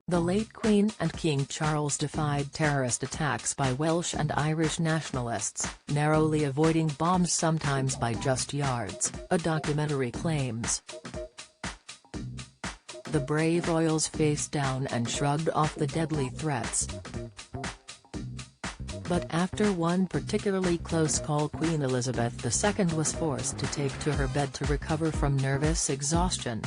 The late Queen and King Charles defied terrorist attacks by Welsh and Irish nationalists, narrowly avoiding bombs sometimes by just yards, a documentary claims. The brave royals faced down and shrugged off the deadly threats. But after one particularly close call, Queen Elizabeth II was forced to take to her bed to recover from nervous exhaustion.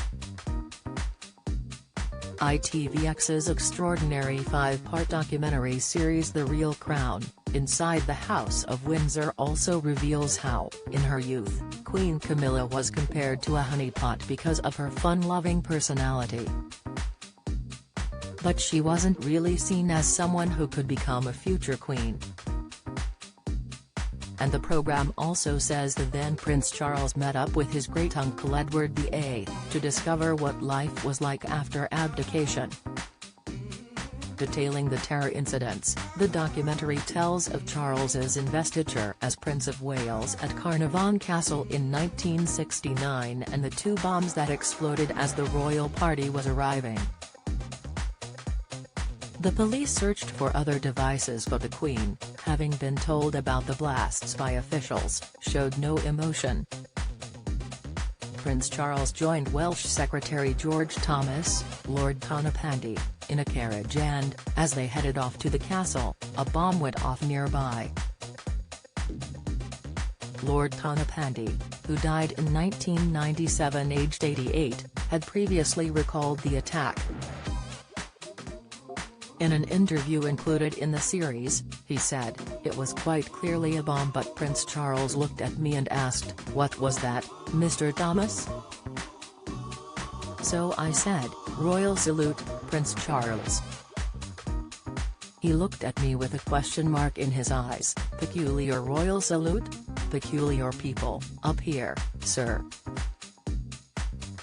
ITVX's extraordinary 5-part documentary series The Real Crown, Inside the House of Windsor also reveals how, in her youth, Queen Camilla was compared to a honeypot because of her fun-loving personality. But she wasn't really seen as someone who could become a future queen. And the program also says that then Prince Charles met up with his great-uncle Edward VIII, to discover what life was like after abdication. Detailing the terror incidents, the documentary tells of Charles's investiture as Prince of Wales at Carnarvon Castle in 1969 and the 2 bombs that exploded as the royal party was arriving. The police searched for other devices, but the Queen, having been told about the blasts by officials, showed no emotion. Prince Charles joined Welsh Secretary George Thomas, Lord Tonypandy, in a carriage and, as they headed off to the castle, a bomb went off nearby. Lord Tonypandy, who died in 1997 aged 88, had previously recalled the attack. In an interview included in the series, he said, "It was quite clearly a bomb, but Prince Charles looked at me and asked, 'What was that, Mr. Thomas?' So I said, 'Royal salute, Prince Charles.' He looked at me with a question mark in his eyes. 'Peculiar royal salute? Peculiar people, up here, sir.'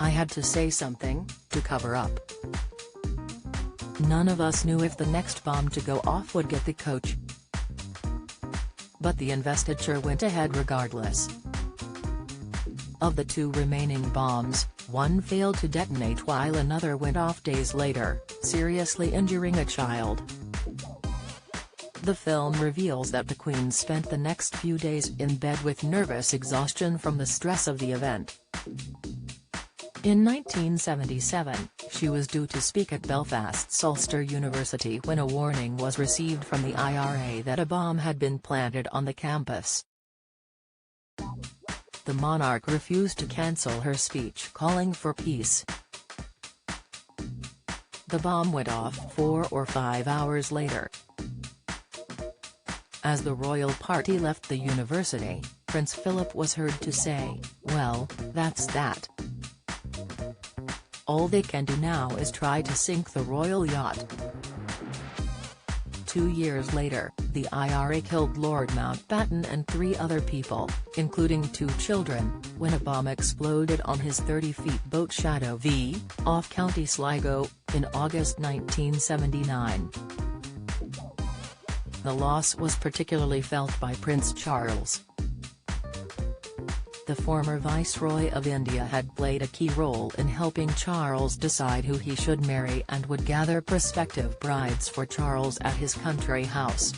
I had to say something, to cover up. None of us knew if the next bomb to go off would get the coach. But the investiture went ahead regardless. Of the 2 remaining bombs, one failed to detonate while another went off days later, seriously injuring a child. The film reveals that the Queen spent the next few days in bed with nervous exhaustion from the stress of the event. In 1977, she was due to speak at Belfast's Ulster University when a warning was received from the IRA that a bomb had been planted on the campus. The monarch refused to cancel her speech calling for peace. The bomb went off 4 or 5 hours later. As the royal party left the university, Prince Philip was heard to say, "Well, that's that. All they can do now is try to sink the royal yacht." 2 years later, the IRA killed Lord Mountbatten and 3 other people, including 2 children, when a bomb exploded on his 30-foot boat Shadow V, off County Sligo, in August 1979. The loss was particularly felt by Prince Charles. The former Viceroy of India had played a key role in helping Charles decide who he should marry and would gather prospective brides for Charles at his country house.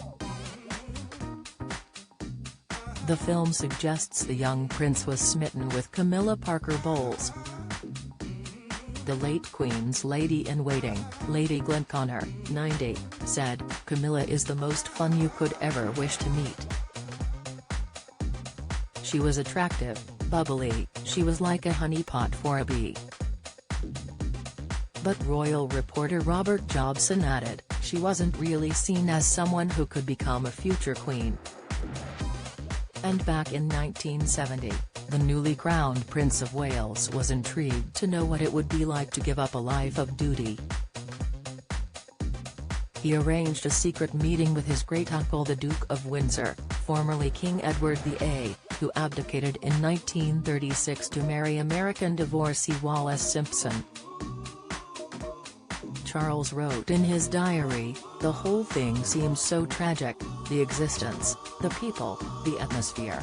The film suggests the young prince was smitten with Camilla Parker Bowles. The late Queen's Lady-in-Waiting, Lady Glenconnor, 90, said, "Camilla is the most fun you could ever wish to meet. She was attractive, bubbly, she was like a honeypot for a bee." But royal reporter Robert Jobson added, "She wasn't really seen as someone who could become a future queen." And back in 1970, the newly crowned Prince of Wales was intrigued to know what it would be like to give up a life of duty. He arranged a secret meeting with his great-uncle the Duke of Windsor, formerly King Edward VIII, who abdicated in 1936 to marry American divorcee Wallis Simpson. Charles wrote in his diary, "The whole thing seems so tragic, the existence, the people, the atmosphere.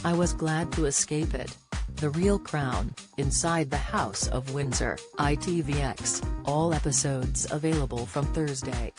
I was glad to escape it. The Real Crown, Inside the House of Windsor, ITVX, all episodes available from Thursday.